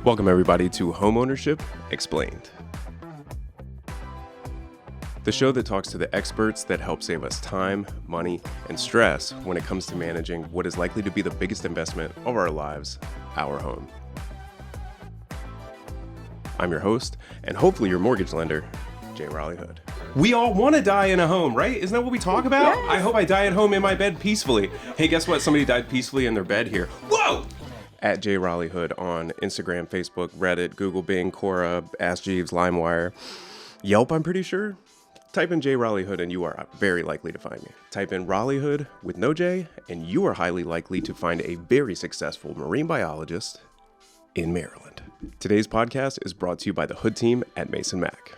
Welcome everybody to Homeownership Explained, the show that talks to the experts that help save us time, money, and stress when it comes to managing what is likely to be the biggest investment of our lives, our home. I'm your host, and hopefully your mortgage lender, Raleigh Hood. We all want to die in a home, right? Isn't that what we talk about? Yes. I hope I die at home in my bed peacefully. Hey, guess what? Somebody died peacefully in their bed here. Whoa! At Raleigh Hood on Instagram, Facebook, Reddit, Google, Bing, Quora, Ask Jeeves, LimeWire, Yelp, I'm pretty sure. Type in Raleigh Hood and you are very likely to find me. Type in Raleigh Hood with no J and you are highly likely to find a very successful marine biologist in Maryland. Today's podcast is brought to you by the Hood team at Mason Mac.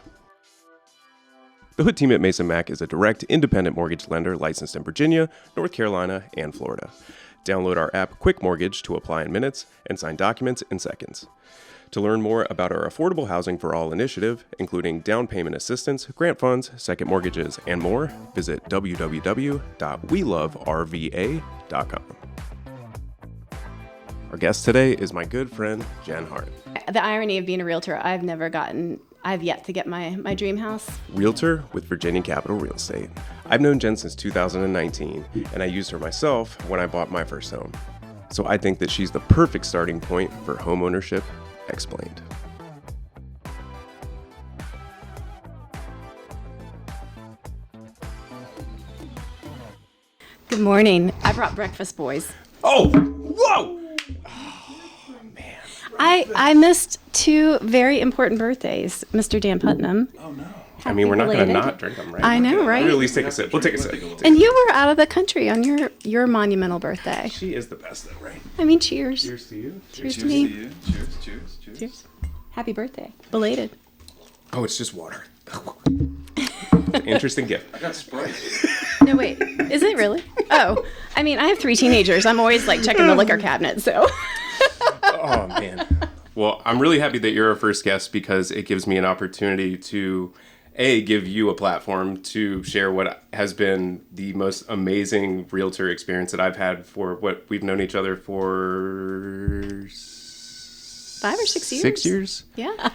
The Hood team at Mason Mac is a direct, independent mortgage lender licensed in Virginia, North Carolina, and Florida. Download our app, Quick Mortgage, to apply in minutes and sign documents in seconds. To learn more about our Affordable Housing for All initiative, including down payment assistance, grant funds, second mortgages, and more, visit www.weloverva.com. Our guest today is my good friend, Jenn Hart. The irony of being a realtor, I've yet to get my dream house. Realtor with Virginia Capital Real Estate. I've known Jenn since 2019, and I used her myself when I bought my first home. So I think that she's the perfect starting point for Homeownership Explained. Good morning. I brought breakfast, boys. Oh, whoa! I missed two very important birthdays, Mr. Dan Putnam. Oh, no. I mean, we're not going to not drink them, right? I know, right? We'll at least take a sip. We'll take a sip. And you were out of the country on your monumental birthday. She is the best, though, right? I mean, cheers. Cheers to you. Cheers to me. To you. Cheers, cheers, cheers. Cheers. Happy birthday. Belated. Oh, it's just water. Interesting gift. I got Sprite. No, wait. Is it really? Oh, I mean, I have 3 teenagers. I'm always like checking the liquor cabinet, so. Oh, man. Well, I'm really happy that you're our first guest because it gives me an opportunity to, give you a platform to share what has been the most amazing realtor experience that I've had for what we've known each other for 5 or 6 years. 6 years? Yeah.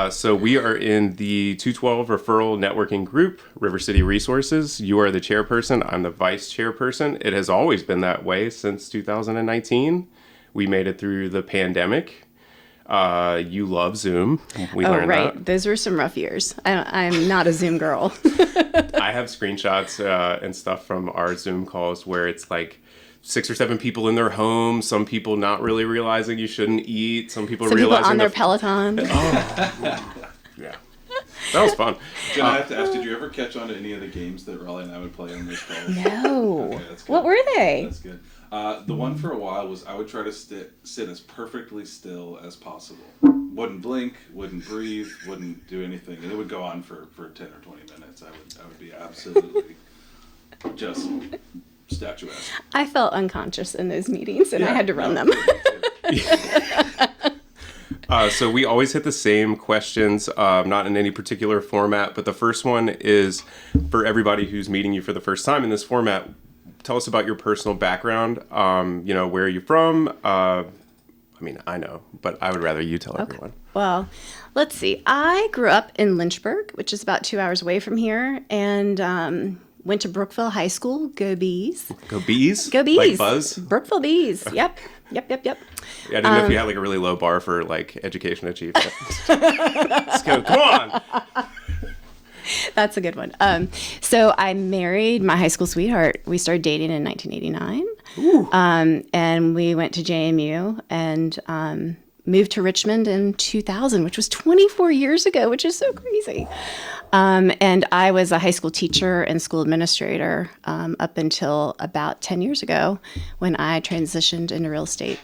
So we are in the 212 referral networking group, River City Resources. You are the chairperson. I'm the vice chairperson. It has always been that way since 2019. We made it through the pandemic. You love Zoom. We learned right. that. Those were some rough years. I'm not a Zoom girl. I have screenshots and stuff from our Zoom calls where it's like 6 or 7 people in their home, some people not really realizing you shouldn't eat, some people realizing... Some people on their Peloton. Oh, yeah. That was fun. Jenn, I have to ask, did you ever catch on to any of the games that Raleigh and I would play on this call? No. Okay, that's good. What were they? That's good. The one for a while was I would try to sit as perfectly still as possible. Wouldn't blink, wouldn't breathe, wouldn't do anything. And it would go on for 10 or 20 minutes. I would be absolutely just statuesque. I felt unconscious in those meetings, and I had to run them. So we always hit the same questions, not in any particular format, but the first one is for everybody who's meeting you for the first time in this format. Tell us about your personal background. Where are you from? I know, but I would rather you tell everyone. Well, let's see. I grew up in Lynchburg, which is about 2 hours away from here, and went to Brookville High School. Go Bees. Go Bees? Go Bees. Like Buzz? Brookville Bees. Yep. Yep. Yeah, I didn't know if you had like a really low bar for like education achievement. Let's go. Come on. That's a good one. So I married my high school sweetheart. We started dating in 1989. And we went to JMU and moved to Richmond in 2000, which was 24 years ago, which is so crazy. And I was a high school teacher and school administrator up until about 10 years ago when I transitioned into real estate.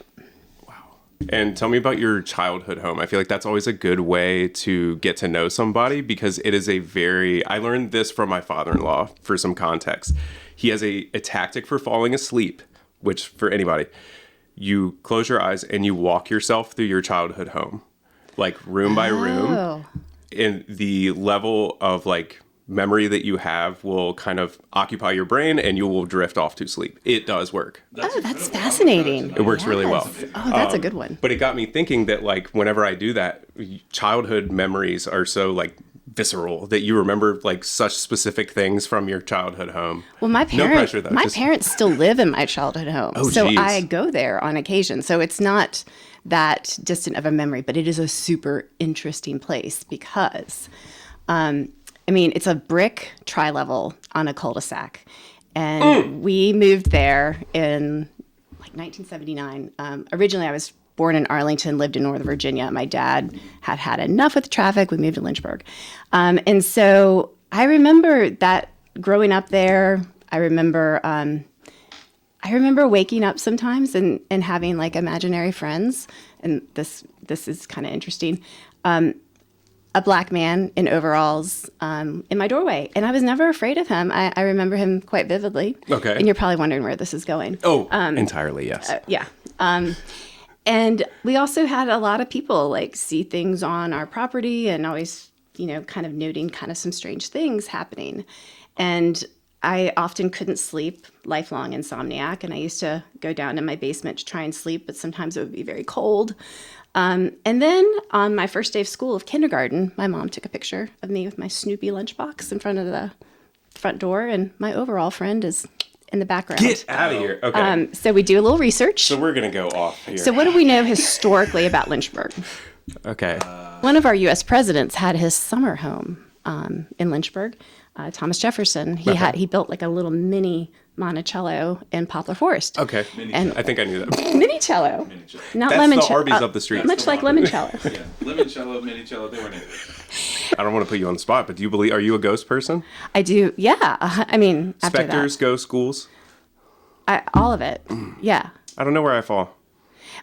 And tell me about your childhood home. I feel like that's always a good way to get to know somebody because it is I learned this from my father-in-law for some context. He has a tactic for falling asleep, which for anybody, you close your eyes and you walk yourself through your childhood home, like room by room. And the level of like memory that you have will kind of occupy your brain and you will drift off to sleep. It does work. That's fascinating. It works really well. Oh, that's a good one. But it got me thinking that like whenever I do that, childhood memories are so like visceral that you remember like such specific things from your childhood home. Well, my No pressure, though. Just- parents still live in my childhood home. Oh, so geez. I go there on occasion. So it's not that distant of a memory, but it is a super interesting place because, it's a brick tri-level on a cul-de-sac. And we moved there in like 1979. Originally, I was born in Arlington, lived in Northern Virginia. My dad had had enough with the traffic. We moved to Lynchburg. And so I remember that growing up there, I remember waking up sometimes and having like imaginary friends. And this is kind of interesting. A black man in overalls in my doorway. And I was never afraid of him. I remember him quite vividly. Okay. And you're probably wondering where this is going. Oh, entirely, yes. Yeah. And we also had a lot of people like see things on our property and always, kind of noting kind of some strange things happening. And I often couldn't sleep, lifelong insomniac. And I used to go down in my basement to try and sleep, but sometimes it would be very cold. And then on my first day of school of kindergarten, my mom took a picture of me with my Snoopy lunchbox in front of the front door. And my overall friend is in the background. Get out of here. Okay. So we do a little research. So we're going to go off here. So what do we know historically about Lynchburg? Okay. One of our U.S. presidents had his summer home in Lynchburg. Thomas Jefferson. He built like a little mini Monticello in Poplar Forest. Okay. And I think I knew that. Minicello, not That's limoncello. the Arby's up the street. Much like limoncello. Yeah, limoncello, minicello, they were neighbors. I don't want to put you on the spot, but are you a ghost person? I do. Yeah. After Specters, ghosts, ghouls? all of it. Yeah. I don't know where I fall.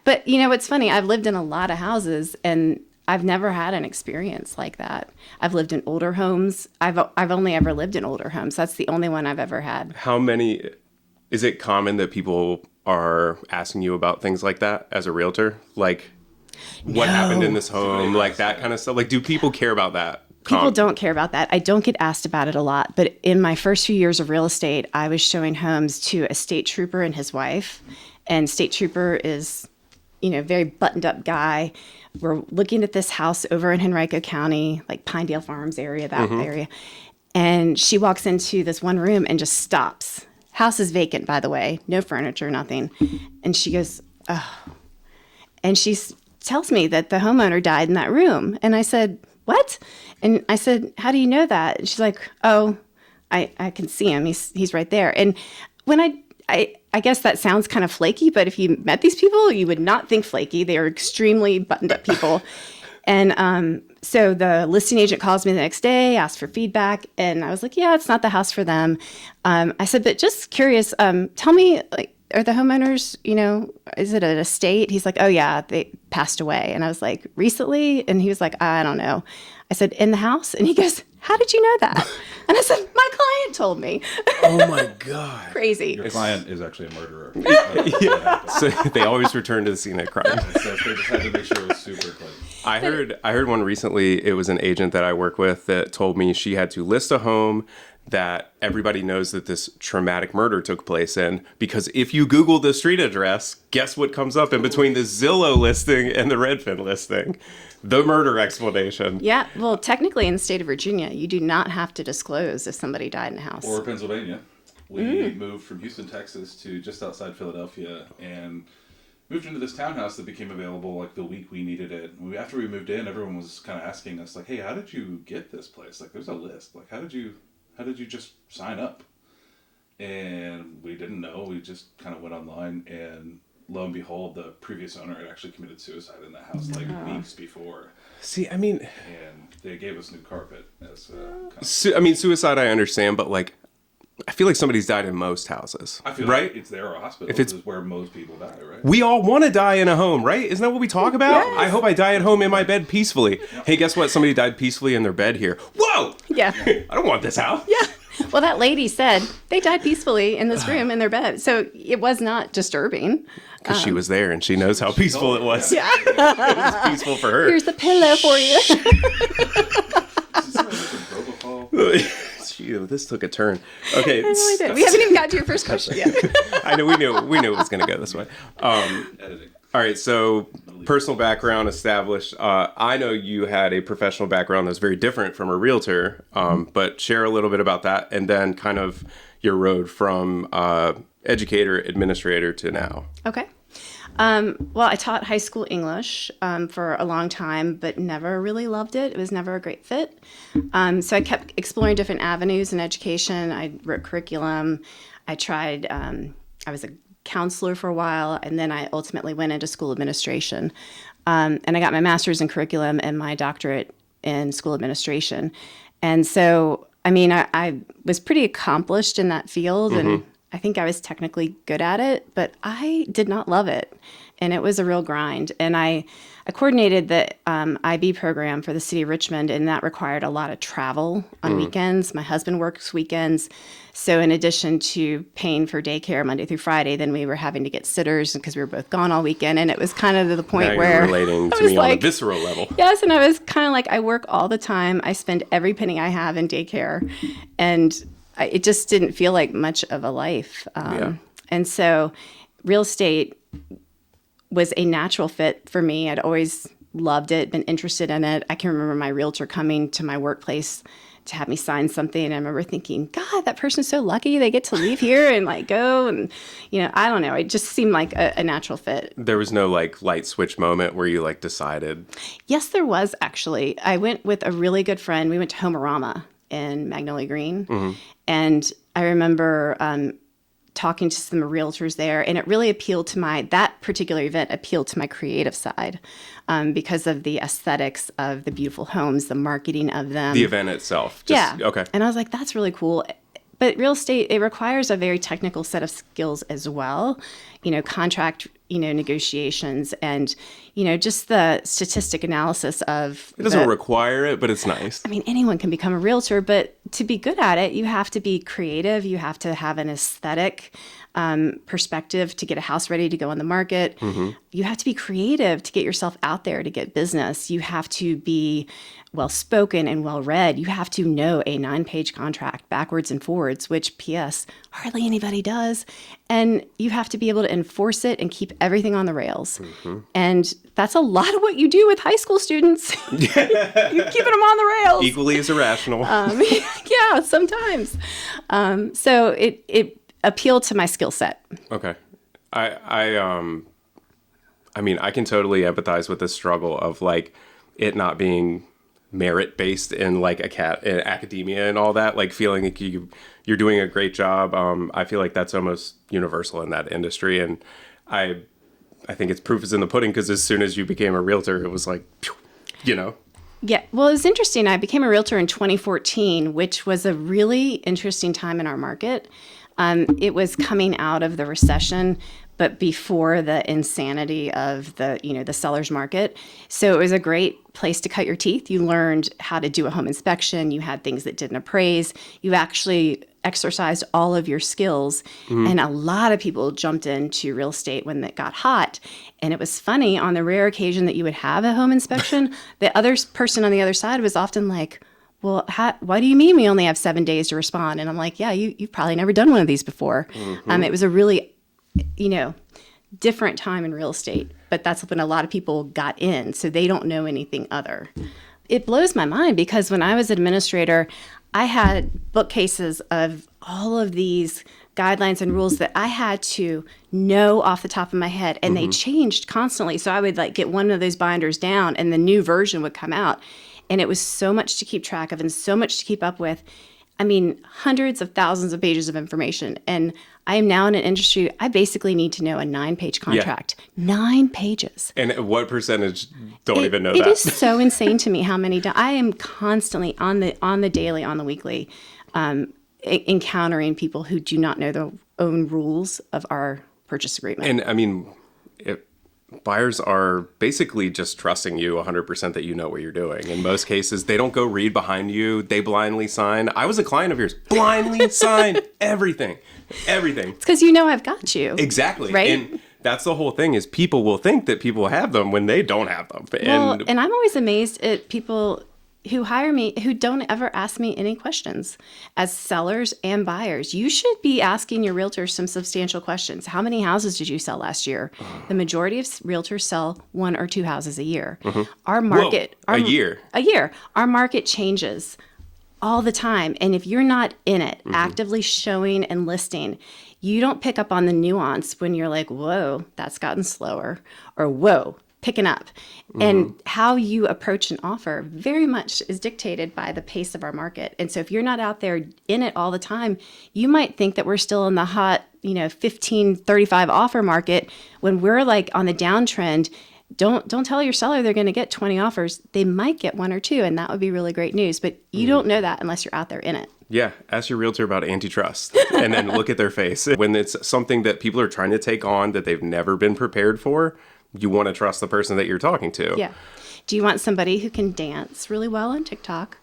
But what's funny? I've lived in a lot of houses and I've never had an experience like that. I've lived in older homes. I've only ever lived in older homes. That's the only one I've ever had. How many, is it common that people are asking you about things like that as a realtor? Like what happened in this home, like that kind of stuff? Like do people care about that? People don't care about that. I don't get asked about it a lot. But in my first few years of real estate, I was showing homes to a state trooper and his wife. And state trooper is, very buttoned up guy. We're looking at this house over in Henrico County, like Pinedale Farms area, that area. And she walks into this one room and just stops. House is vacant, by the way. No furniture, nothing. And she goes, oh. And she tells me that the homeowner died in that room. And I said, what? And I said, how do you know that? And she's like, oh, I can see him. He's right there. And when I guess that sounds kind of flaky, but if you met these people, you would not think flaky. They are extremely buttoned up people. And so the listing agent calls me the next day, asked for feedback. And I was like, yeah, it's not the house for them. I said, but just curious, tell me, like, are the homeowners, is it an estate? He's like, oh yeah, they passed away. And I was like, recently? And he was like, I don't know. I said, in the house? And he goes, how did you know that? And I said, my client told me. Oh my God. Crazy. Your client is actually a murderer. Yeah. So they always return to the scene of crime. So they just had to make sure it was super clean. I heard one recently. It was an agent that I work with that told me she had to list a home that everybody knows that this traumatic murder took place in, because if you Google the street address, guess what comes up in between the Zillow listing and the Redfin listing? The murder explanation. Yeah, well, technically in the state of Virginia, you do not have to disclose if somebody died in a house. Or Pennsylvania. We moved from Houston, Texas to just outside Philadelphia and moved into this townhouse that became available like the week we needed it. After we moved in, everyone was kind of asking us like, hey, how did you get this place? Like there's a list. Like how did you just sign up? And we didn't know. We just kind of went online, and lo and behold, the previous owner had actually committed suicide in the house like weeks before. See, I mean, and they gave us new carpet as suicide I understand, but like, I feel like somebody's died in most houses. I feel right? like it's there or hospital. If it's is where most people die, right? We all want to die in a home, right? Isn't that what we talk about? Yes. I hope I die at home in my bed peacefully. Hey, guess what? Somebody died peacefully in their bed here. Whoa! Yeah. I don't want this house. Yeah. Well, that lady said they died peacefully in this room in their bed. So it was not disturbing. Because she was there and she knows how peaceful it was. Yeah. It was peaceful for her. Here's the pillow for you. Gee, this took a turn. Okay. I really did. We haven't even got to your first question yet. I know we knew it was going to go this way. Editing. All right, so personal background established. I know you had a professional background that's very different from a realtor, but share a little bit about that, and then kind of your road from educator, administrator to now. Okay. Well, I taught high school English for a long time, but never really loved it. It was never a great fit. So I kept exploring different avenues in education. I wrote curriculum. I tried, I was a counselor for a while, and then I ultimately went into school administration. And I got my master's in curriculum and my doctorate in school administration. And so, I mean, I was pretty accomplished in that field, and I think I was technically good at it, but I did not love it. And it was a real grind. And I coordinated the IB program for the city of Richmond, and that required a lot of travel on weekends. My husband works weekends. So in addition to paying for daycare Monday through Friday, then we were having to get sitters because we were both gone all weekend. And it was kind of to the point Now where you're relating to me on a visceral level. Yes, and I was kind of like, I work all the time. I spend every penny I have in daycare. And it just didn't feel like much of a life. And so real estate was a natural fit for me. I'd always loved it, been interested in it. I can remember my realtor coming to my workplace to have me sign something. And I remember thinking, God, that person's so lucky. They get to leave here and like go. And, you know, I don't know. It just seemed like a natural fit. There was no like light switch moment where you like decided. Yes, there was actually. I went with a really good friend. We went to Homeownership in Magnolia Green. And I remember talking to some realtors there, and it really appealed to that particular event appealed to my creative side because of the aesthetics of the beautiful homes, the marketing of them. The event itself. Okay. And I was like, that's really cool. But real estate, it requires a very technical set of skills as well, you know, contract, you know, negotiations and, you know, just the statistic analysis of. It doesn't require it, but it's nice. I mean, anyone can become a realtor, but to be good at it, you have to be creative. You have to have an aesthetic perspective to get a house ready to go on the market. You have to be creative to get yourself out there to get business. You have to be well-spoken and well-read. You have to know a 9-page contract backwards and forwards, which, P.S., hardly anybody does. And you have to be able to enforce it and keep everything on the rails. And that's a lot of what you do with high school students. You're keeping them on the rails. Equally as irrational. Yeah, sometimes. So it appealed to my skill set. Okay. I mean, I can totally empathize with the struggle of like it not being merit based in like in academia and all that, like feeling like you're doing a great job. I feel like that's almost universal in that industry. And I think it's proof is in the pudding because as soon as you became a realtor, it was like, you know. Yeah, well, it's interesting. I became a realtor in 2014, which was a really interesting time in our market. It was coming out of the recession, but before the insanity of the seller's market. So it was a great place to cut your teeth. You learned how to do a home inspection. You had things that didn't appraise. You actually exercised all of your skills. And a lot of people jumped into real estate when it got hot. And it was funny, on the rare occasion that you would have a home inspection, the other person on the other side was often like, well, why do you mean we only have 7 days to respond? And I'm like, yeah, you've probably never done one of these before. It was a really, different time in real estate, but that's when a lot of people got in, so they don't know anything other. It blows my mind because when I was administrator, I had bookcases of all of these guidelines and rules that I had to know off the top of my head, and they changed constantly. So I would like get one of those binders down and the new version would come out. And it was so much to keep track of and so much to keep up with. I mean, hundreds of thousands of pages of information. And I am now in an industry, I basically need to know a 9-page contract. Yeah. 9 pages. And what percentage don't even know that? It is so insane to me how many. I am constantly on the daily, on the weekly, encountering people who do not know their own rules of our purchase agreement. And I mean, buyers are basically just trusting you 100% that you know what you're doing. In most cases, they don't go read behind you. They blindly sign. I was a client of yours. Blindly sign everything. Everything. It's because you know I've got you. Exactly. Right? And that's the whole thing is people will think that people have them when they don't have them. And I'm always amazed at people who hire me who don't ever ask me any questions as sellers and buyers. You should be asking your realtor some substantial questions. How many houses did you sell last year? The majority of realtors sell 1 or 2 houses a year. Our market, a year. Our market changes all the time. And if you're not in it, actively showing and listing, you don't pick up on the nuance when you're like, whoa, that's gotten slower, or whoa, picking up. And how you approach an offer very much is dictated by the pace of our market. And so if you're not out there in it all the time, you might think that we're still in the hot, 15-35 offer market when we're like on the downtrend. Don't tell your seller they're going to get 20 offers. They might get 1 or 2, and that would be really great news. But you don't know that unless you're out there in it. Yeah, ask your realtor about antitrust and then look at their face. When it's something that people are trying to take on that they've never been prepared for, you want to trust the person that you're talking to. Yeah. Do you want somebody who can dance really well on TikTok,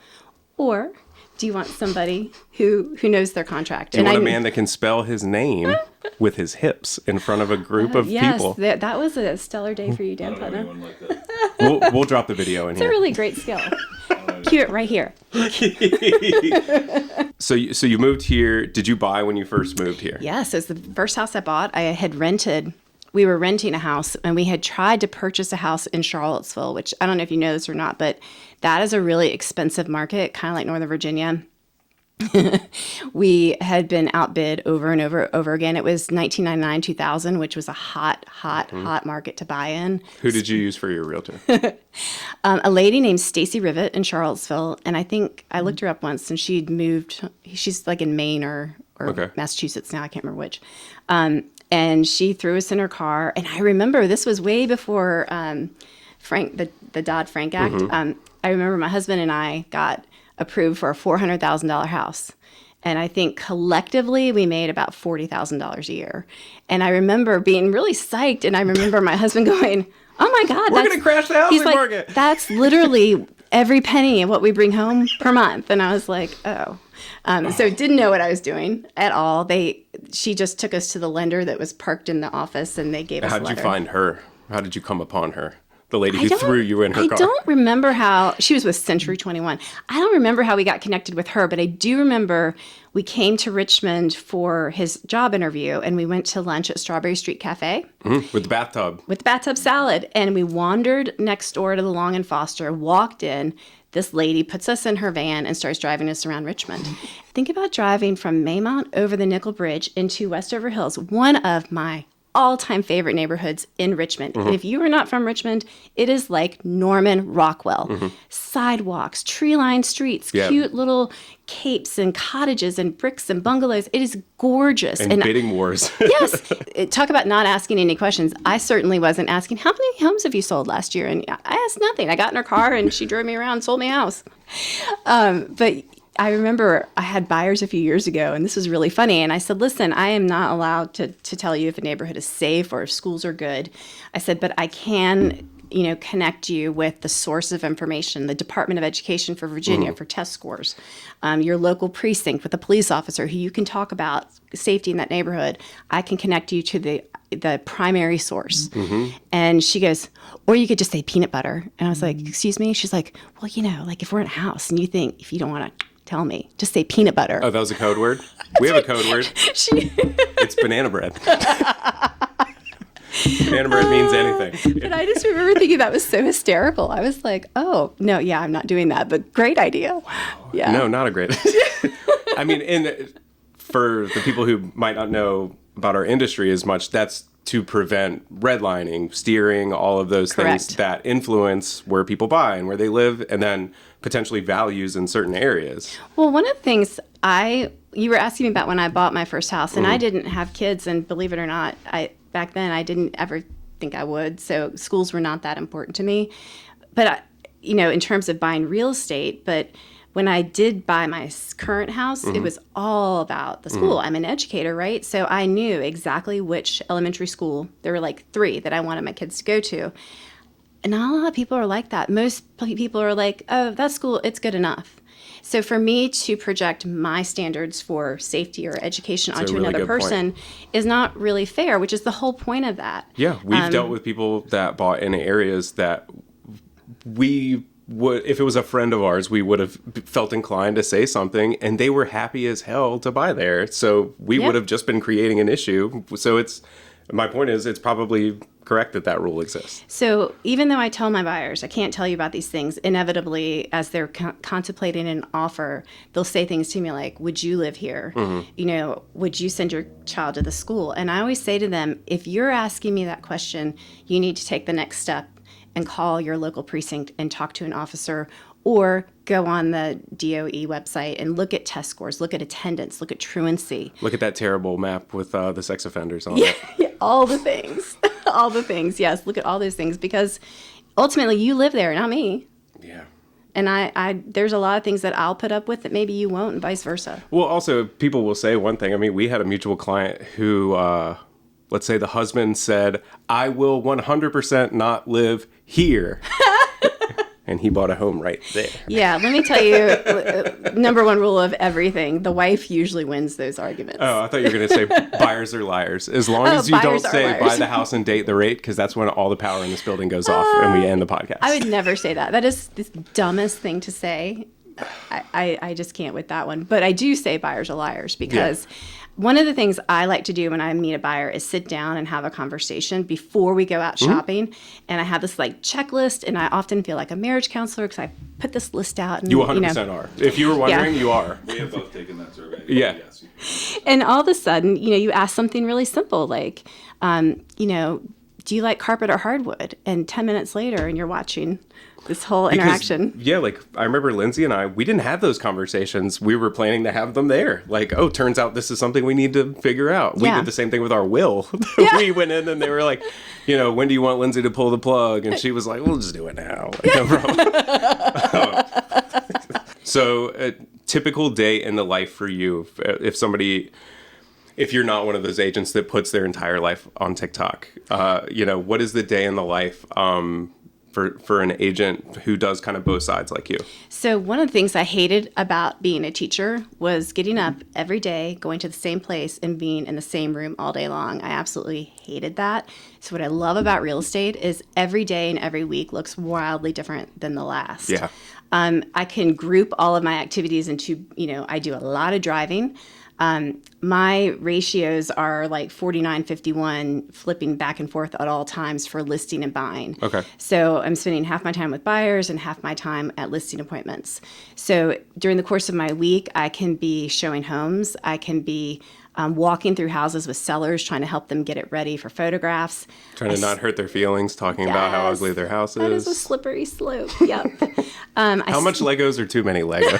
or do you want somebody who knows their contract? Do you want a man that can spell his name with his hips in front of a group of people? Yes, that was a stellar day for you, Dan I don't know Putnam. anyone like that. We'll drop the video in It's a here. really great skill. Cue it right here. So you moved here. Did you buy when you first moved here? Yes, it was the first house I bought. I had rented. We were renting a house, and we had tried to purchase a house in Charlottesville, which I don't know if you know this or not, but that is a really expensive market, kind of like Northern Virginia. We had been outbid over and over again. It was 1999, 2000, which was a hot market to buy in. Who did you use for your realtor? A lady named Stacy Rivet in Charlottesville, and I think I looked her up once, and she'd moved. She's like in Maine or Okay. Massachusetts now. I can't remember which. And she threw us in her car, and I remember this was way before Frank, the Dodd-Frank Act. I remember my husband and I got approved for a $400,000 house. And I think collectively we made about $40,000 a year. And I remember being really psyched. And I remember my husband going, oh my God. We're going to crash the housing market. That's literally every penny of what we bring home per month. And I was like, oh. So didn't know what I was doing at all. She just took us to the lender that was parked in the office, and they gave us a letter. How did you find her? How did you come upon her? The lady who threw you in her car. I don't remember how. She was with Century 21. I don't remember how we got connected with her, but I do remember we came to Richmond for his job interview, and we went to lunch at Strawberry Street Cafe. With the bathtub. With the bathtub salad. And we wandered next door to the Long and Foster, walked in. This lady puts us in her van and starts driving us around Richmond. Think about driving from Maymont over the Nickel Bridge into Westover Hills, one of my all-time favorite neighborhoods in Richmond. And if you are not from Richmond, it is like Norman Rockwell. Sidewalks, tree-lined streets, cute little capes and cottages and bricks and bungalows. It is gorgeous. And bidding wars. Yes. Talk about not asking any questions. I certainly wasn't asking, how many homes have you sold last year? And I asked nothing. I got in her car and she drove me around and sold me a house. But I remember I had buyers a few years ago, and this was really funny. And I said, listen, I am not allowed to tell you if a neighborhood is safe or if schools are good. I said, but I can, connect you with the source of information, the Department of Education for Virginia for test scores, your local precinct with a police officer who you can talk about safety in that neighborhood. I can connect you to the primary source. And she goes, or you could just say peanut butter. And I was like, excuse me? She's like, well, if we're in a house and you think, if you don't want to tell me, just say peanut butter. Oh, that was a code word? We have a code word. It's banana bread. Banana bread means anything. But I just remember thinking that was so hysterical. I was like, oh, no, yeah, I'm not doing that, but great idea. Wow. Yeah. No, not a great idea. I mean, for the people who might not know about our industry as much, that's to prevent redlining, steering, all of those things that influence where people buy and where they live, and then potentially values in certain areas. Well, one of the things you were asking me about when I bought my first house, and I didn't have kids, and believe it or not, back then I didn't ever think I would, so schools were not that important to me. But, in terms of buying real estate, but when I did buy my current house, it was all about the school. I'm an educator, right? So I knew exactly which elementary school. There were like 3 that I wanted my kids to go to. And not a lot of people are like that. Most people are like, oh, that school, it's good enough. So for me to project my standards for safety or education onto really another good point. person is not really fair, which is the whole point of that. Yeah, we've dealt with people that bought in areas that we if it was a friend of ours, we would have felt inclined to say something, and they were happy as hell to buy there. So we would have just been creating an issue. So my point is, it's probably correct that rule exists. So even though I tell my buyers, I can't tell you about these things, inevitably, as they're contemplating an offer, they'll say things to me like, would you live here? Would you send your child to the school? And I always say to them, if you're asking me that question, you need to take the next step and call your local precinct and talk to an officer, or go on the DOE website and look at test scores, look at attendance, look at truancy. Look at that terrible map with the sex offenders on it. Yeah, all the things. All the things, yes. Look at all those things, because ultimately you live there, not me. Yeah. And I there's a lot of things that I'll put up with that maybe you won't, and vice versa. Well, also, people will say one thing. I mean, we had a mutual client who, let's say the husband said, I will 100% not live here. And he bought a home right there. Yeah, let me tell you, number one rule of everything, the wife usually wins those arguments. Oh, I thought you were going to say buyers are liars. As long as you don't say buy the house and date the rate, because that's when all the power in this building goes off and we end the podcast. I would never say that. That is the dumbest thing to say. I just can't with that one. But I do say buyers are liars, because one of the things I like to do when I meet a buyer is sit down and have a conversation before we go out shopping. And I have this like checklist, and I often feel like a marriage counselor because I put this list out. And, you 100% are. If you were wondering, you are. We have both taken that survey. Yeah. Yes. And all of a sudden, you ask something really simple like, do you like carpet or hardwood? And 10 minutes later, and you're watching this whole interaction. Yeah, like I remember Lindsay and we didn't have those conversations. We were planning to have them there. Like, oh, turns out this is something we need to figure out. We did the same thing with our will. We went in and they were like, when do you want Lindsay to pull the plug? And she was like, we'll just do it now. Like, no problem. So a typical day in the life for you, if you're not one of those agents that puts their entire life on TikTok, what is the day in the life for an agent who does kind of both sides like you? So one of the things I hated about being a teacher was getting up every day, going to the same place, and being in the same room all day long. I absolutely hated that. So what I love about real estate is every day and every week looks wildly different than the last. Yeah. I can group all of my activities into, I do a lot of driving. My ratios are like 49-51, flipping back and forth at all times for listing and buying. Okay. So I'm spending half my time with buyers and half my time at listing appointments. So during the course of my week, I can be showing homes. I can be walking through houses with sellers, trying to help them get it ready for photographs. Trying to not hurt their feelings, talking about how ugly their house is. That is a slippery slope. Yep. How much Legos are too many Legos?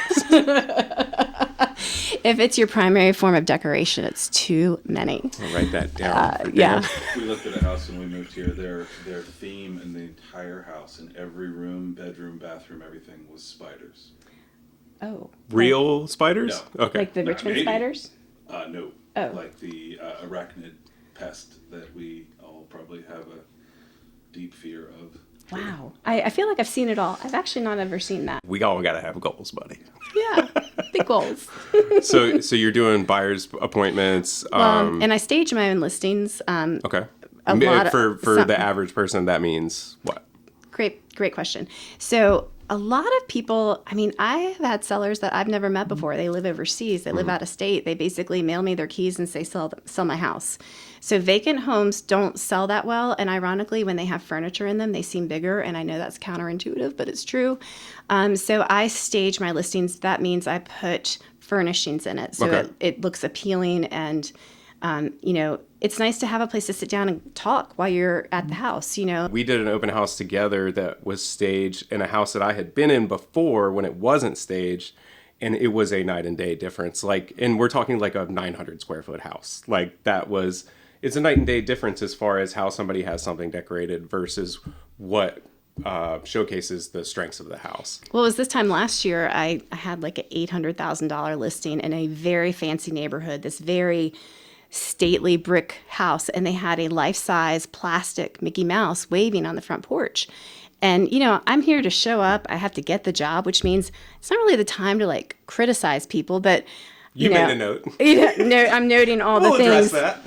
If it's your primary form of decoration, it's too many. I'll write that down. Yeah. We looked at a house when we moved here. Their theme in the entire house, in every room, bedroom, bathroom, everything was spiders. Oh. Real spiders? No. Okay. Like the Richmond maybe. spiders? No. Oh. Like the arachnid pest that we all probably have a deep fear of. Wow. I feel like I've seen it all. I've actually not ever seen that. We all got to have goals, buddy. Yeah. Big goals. So you're doing buyers appointments. And I stage my own listings. Okay. For the average person, that means what? Great question. So a lot of people, I have had sellers that I've never met before. They live overseas. They live out of state. They basically mail me their keys and say, sell my house. So vacant homes don't sell that well. And ironically, when they have furniture in them, they seem bigger. And I know that's counterintuitive, but it's true. So I stage my listings. That means I put furnishings in it. So it looks appealing, and it's nice to have a place to sit down and talk while you're at the house, We did an open house together that was staged in a house that I had been in before when it wasn't staged, and it was a night and day difference. And we're talking like a 900 square foot house. It's a night and day difference as far as how somebody has something decorated versus what showcases the strengths of the house. Well, it was this time last year, I had like an $800,000 listing in a very fancy neighborhood, this very stately brick house, and they had a life-size plastic Mickey Mouse waving on the front porch. And, I'm here to show up. I have to get the job, which means it's not really the time to criticize people, but you made a note. I'm noting all the things. We'll address that.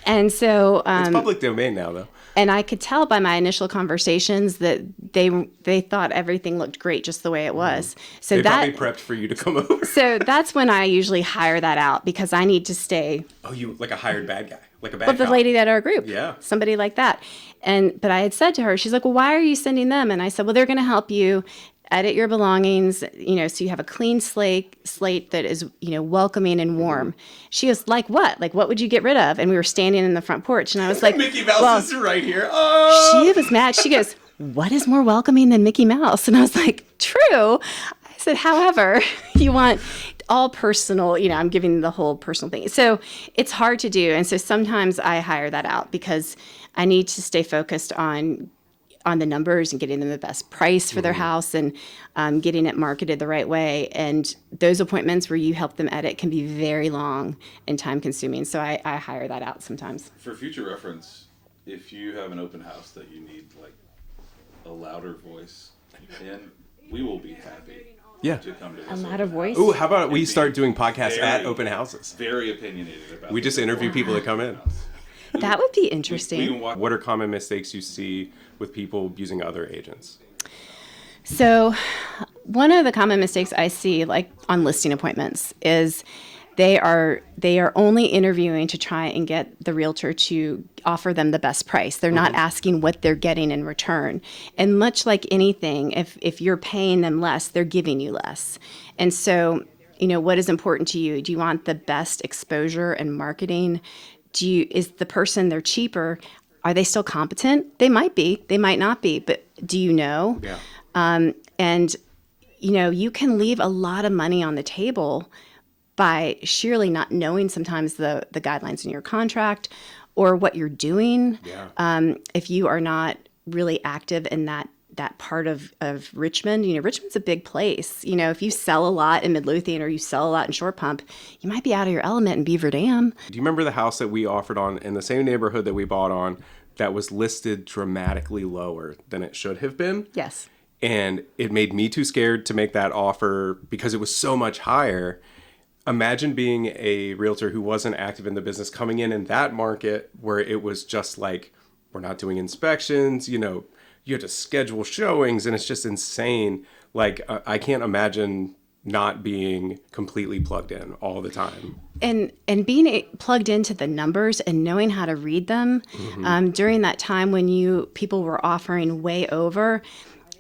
And so it's public domain now, though. And I could tell by my initial conversations that they thought everything looked great just the way it was. So They that probably prepped for you to come over. so that's when I usually hire that out, because I need to stay Oh, you like a hired bad guy, like a bad with the cop. lady at our group. Yeah. Somebody like that. But I had said to her, she's like, well, why are you sending them? And I said, well, they're going to help you edit your belongings, so you have a clean slate that is, welcoming and warm. She goes, like what? Like, what would you get rid of? And we were standing in the front porch, and I was like, Mickey Mouse is right here. Oh! She was mad. She goes, what is more welcoming than Mickey Mouse? And I was like, true. I said, however, you want all personal, I'm giving the whole personal thing. So it's hard to do. And so sometimes I hire that out because I need to stay focused on the numbers and getting them the best price for their house and getting it marketed the right way. And those appointments where you help them edit can be very long and time consuming. So I hire that out sometimes. For future reference, if you have an open house that you need like a louder voice in, we will be happy to come to this. A louder voice? Ooh, how about we start doing podcasts at open houses? Very opinionated about We just interview people that come in. That would be interesting. What are common mistakes you see with people using other agents? So one of the common mistakes I see, like on listing appointments, is they are only interviewing to try and get the realtor to offer them the best price. They're not asking what they're getting in return. And much like anything, if you're paying them less, they're giving you less. And so, what is important to you? Do you want the best exposure and marketing? Is the person they're cheaper? Are they still competent? They might be. They might not be. But do you know? Yeah. And you can leave a lot of money on the table by sheerly not knowing sometimes the guidelines in your contract or what you're doing. Yeah. If you are not really active in that part of Richmond, Richmond's a big place. If you sell a lot in Midlothian or you sell a lot in Short Pump, you might be out of your element in Beaver Dam. Do you remember the house that we offered on in the same neighborhood that we bought on that was listed dramatically lower than it should have been? Yes. And it made me too scared to make that offer because it was so much higher. Imagine being a realtor who wasn't active in the business coming in that market where it was just like, we're not doing inspections, you have to schedule showings, and it's just insane. Like, I can't imagine not being completely plugged in all the time. And being plugged into the numbers and knowing how to read them during that time when people were offering way over,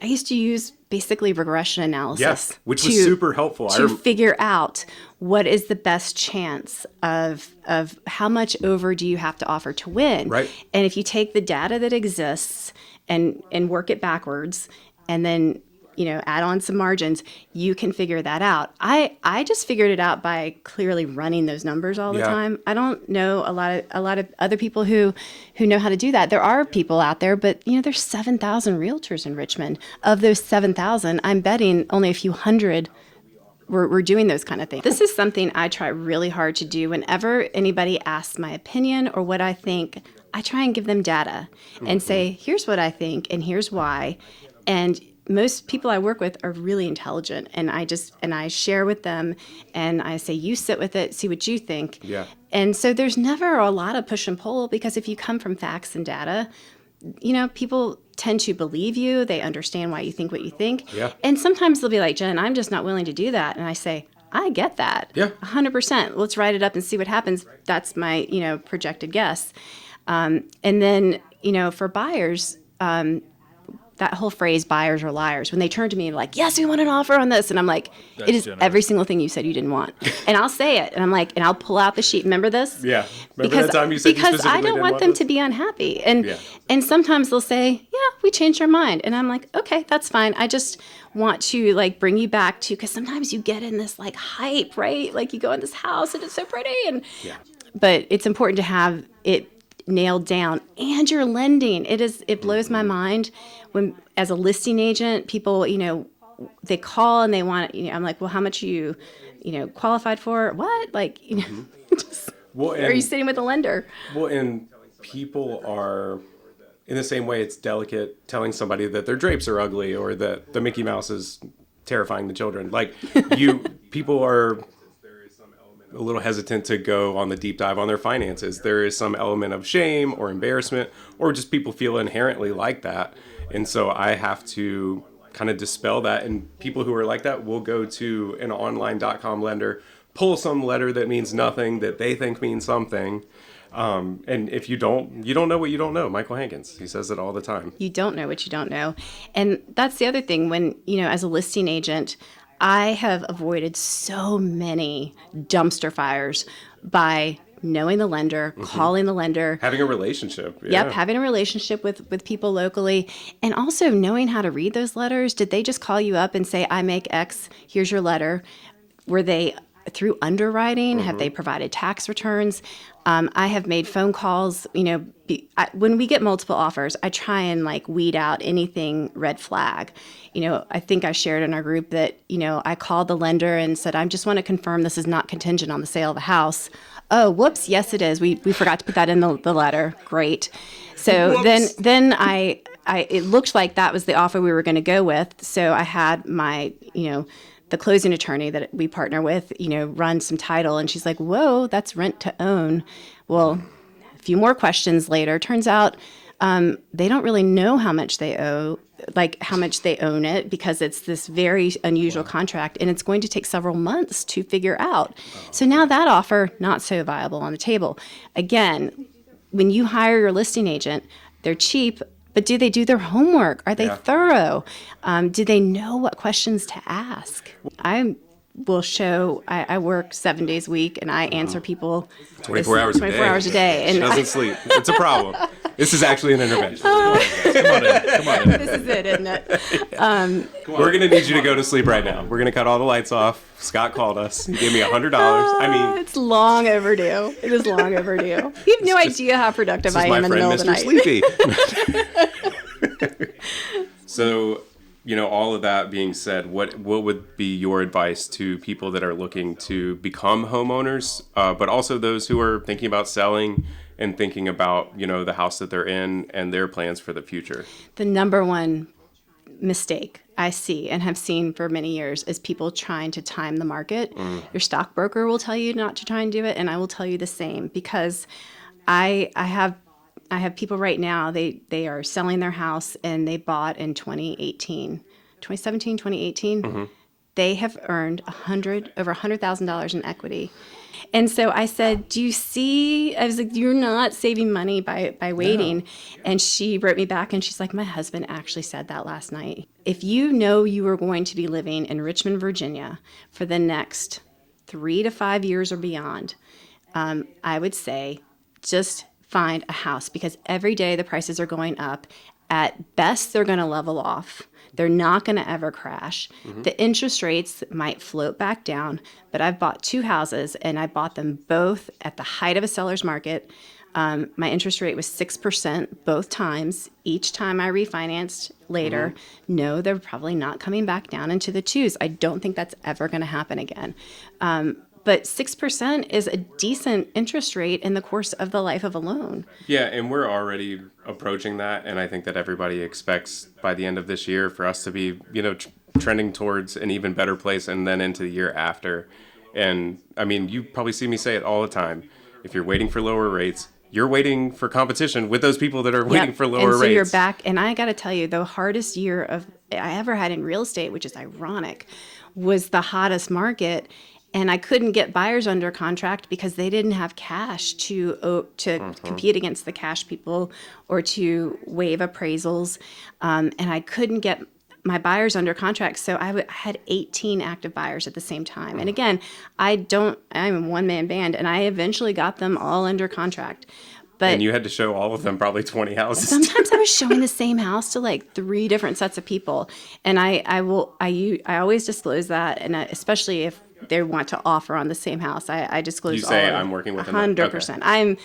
I used to use basically regression analysis. Yes, which was super helpful. To figure out what is the best chance of how much over do you have to offer to win. Right. And if you take the data that exists and work it backwards and then add on some margins, you can figure that out. I just figured it out by clearly running those numbers all the time. I don't know a lot of other people who know how to do that. There are people out there, but there's 7,000 realtors in Richmond. Of those 7,000, I'm betting only a few hundred were doing those kind of things. This is something I try really hard to do. Whenever anybody asks my opinion or what I think, I try and give them data and say, here's what I think and here's why. And most people I work with are really intelligent, and I share with them, and I say, you sit with it, see what you think. Yeah. And so there's never a lot of push and pull, because if you come from facts and data, people tend to believe you. They understand why you think what you think. Yeah. And sometimes they'll be like, Jen, I'm just not willing to do that. And I say, I get that. Yeah. 100%. Let's write it up and see what happens. That's my, projected guess. And then, for buyers, that whole phrase, buyers are liars, when they turn to me like, yes, we want an offer on this. And I'm like, it is every single thing you said you didn't want. And I'll say it. And I'm like, and I'll pull out the sheet. Remember this? Yeah. Remember that time you said you because specifically I don't didn't want them this? to be unhappy. And sometimes they'll say, yeah, we changed our mind. And I'm like, okay, that's fine. I just want to bring you back to, because sometimes you get in this hype, right? Like you go in this house and it's so pretty. But it's important to have it nailed down, and you're lending. It blows my mind when, as a listing agent, people, they call and they want, I'm like, well, how much are you, qualified for? What? Just, are you sitting with a lender? Well, and people are, in the same way it's delicate telling somebody that their drapes are ugly or that the Mickey Mouse is terrifying the children. People are, a little hesitant to go on the deep dive on their finances. There is some element of shame or embarrassment, or just people feel inherently like that. And so I have to kind of dispel that. And people who are like that will go to an online.com lender, pull some letter that means nothing that they think means something. And if you don't know what you don't know. Michael Hankins, he says it all the time. You don't know what you don't know. And that's the other thing. When, as a listing agent, I have avoided so many dumpster fires by knowing the lender, calling the lender. Having a relationship. Yeah. Yep, having a relationship with people locally, and also knowing how to read those letters. Did they just call you up and say, I make X, here's your letter? Were they through underwriting? Have they provided tax returns? I have made phone calls. When we get multiple offers, I try and weed out anything red flag. I think I shared in our group that, I called the lender and said, I just want to confirm this is not contingent on the sale of the house. Oh, whoops. Yes, it is. We forgot to put that in the letter. Great. So then I it looked like that was the offer we were going to go with. So I had my, the closing attorney that we partner with, run some title. And she's like, whoa, that's rent to own. Well, a few more questions later, turns out they don't really know how much they owe, how much they own it, because it's this very unusual contract, and it's going to take several months to figure out. So now that offer, not so viable on the table. Again, when you hire your listing agent, they're cheap, but do they do their homework? Are they thorough? Do they know what questions to ask? I work 7 days a week, and I answer people 24 hours a day. And she doesn't sleep. It's a problem. This is actually an intervention. Come on in. This is it, isn't it? We're going to need you to go to sleep right now. We're going to cut all the lights off. Scott called us. He gave me $100. It's long overdue. It is long overdue. You have no idea how productive I am in the middle of the night. Sleepy. So, all of that being said, what would be your advice to people that are looking to become homeowners, but also those who are thinking about selling and thinking about, the house that they're in and their plans for the future? The number one mistake I see and have seen for many years is people trying to time the market. Your stockbroker will tell you not to try and do it, and I will tell you the same, because I have people right now, they are selling their house, and they bought in 2018. They have earned over $100,000 in equity. And so I said, I was like, you're not saving money by waiting. No. And she wrote me back, and she's like, my husband actually said that last night. If you know you are going to be living in Richmond, Virginia for the next 3 to 5 years or beyond, I would say just find a house, because every day the prices are going up. At best, they're going to level off. They're not going to ever crash. The interest rates might float back down, but I've bought 2 houses, and I bought them both at the height of a seller's market. My interest rate was 6% both times. Each time I refinanced later, no, they're probably not coming back down into the 2s. I don't think that's ever going to happen again. But 6% is a decent interest rate in the course of the life of a loan. Yeah, and we're already approaching that, and I think that everybody expects by the end of this year for us to be, trending towards an even better place, and then into the year after. And I mean, you probably see me say it all the time. If you're waiting for lower rates, you're waiting for competition with those people that are waiting for lower rates. And so you're back. And I got to tell you, the hardest year I ever had in real estate, which is ironic, was the hottest market. And I couldn't get buyers under contract because they didn't have cash to compete against the cash people or to waive appraisals. And I couldn't get my buyers under contract. So I had 18 active buyers at the same time. And again, I'm a one-man band, and I eventually got them all under contract. But and you had to show all of them probably 20 houses. Sometimes I was showing the same house to 3 different sets of people. And I always disclose that, and especially if they want to offer on the same house, I disclose. You say I'm working with 100%. Okay.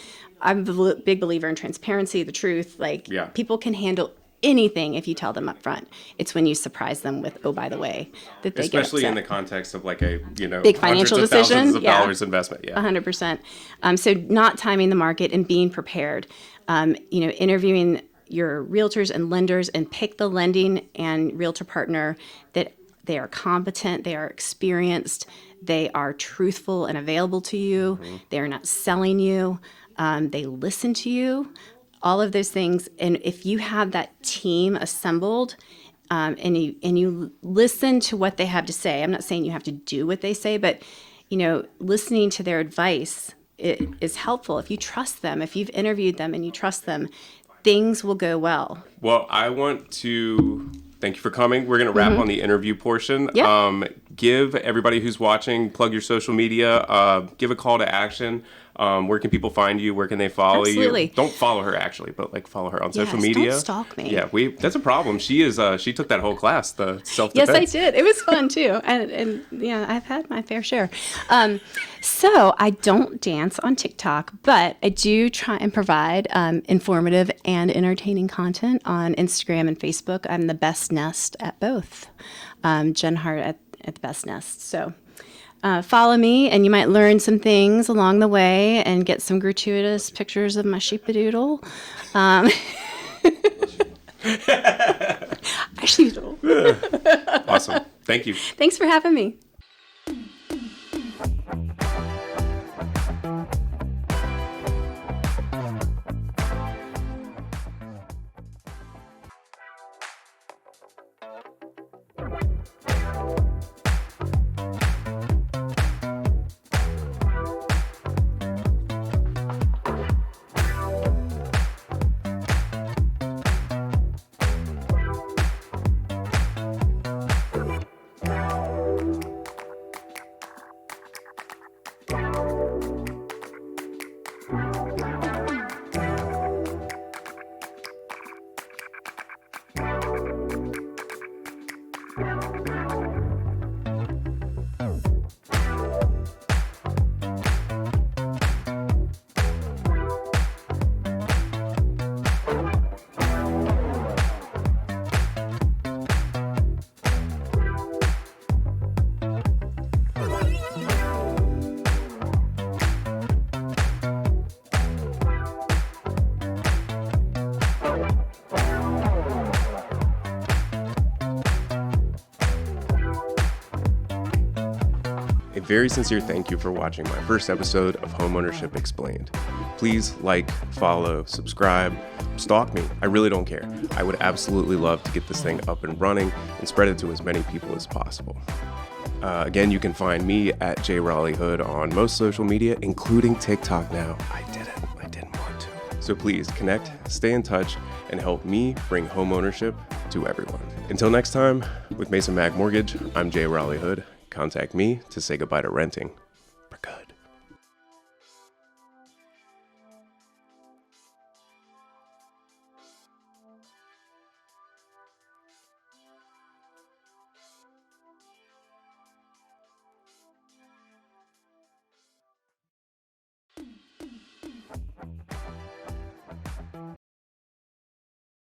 I'm a big believer in transparency, the truth. People can handle anything if you tell them up front. It's when you surprise them with, oh, by the way, that they especially get upset. In the context of a big financial decision, thousands of dollars investment. 100%. So not timing the market and being prepared. Interviewing your realtors and lenders, and pick the lending and realtor partner that They are competent. They are experienced. They are truthful and available to you. They are not selling you. They listen to you. All of those things. And if you have that team assembled, and you listen to what they have to say, I'm not saying you have to do what they say, but listening to their advice is helpful. If you trust them, if you've interviewed them and you trust them, things will go well. Well, I want to thank you for coming. We're going to wrap on the interview portion. Yep. Give everybody who's watching, plug your social media, give a call to action. Where can people find you? Where can they follow Absolutely. you? Don't follow her actually, but follow her on social Yes, media. don't stalk me. Yeah, that's a problem. She took that whole class, the self-defense. Yes, I did. It was fun too, and I've had my fair share. So I don't dance on TikTok, but I do try and provide informative and entertaining content on Instagram and Facebook. I'm the best nest at both. Jenn Hart at the best nest. So. Follow me, and you might learn some things along the way and get some gratuitous pictures of my sheepadoodle. Sheepadoodle. Awesome. Thank you. Thanks for having me. A very sincere thank you for watching my first episode of Homeownership Explained. Please like, follow, subscribe, stalk me. I really don't care. I would absolutely love to get this thing up and running and spread it to as many people as possible. Again, you can find me at Raleigh Hood on most social media, including TikTok now. I didn't want to. So please connect, stay in touch, and help me bring homeownership to everyone. Until next time, with Mason Mac Mortgage, I'm Raleigh Hood. Contact me to say goodbye to renting.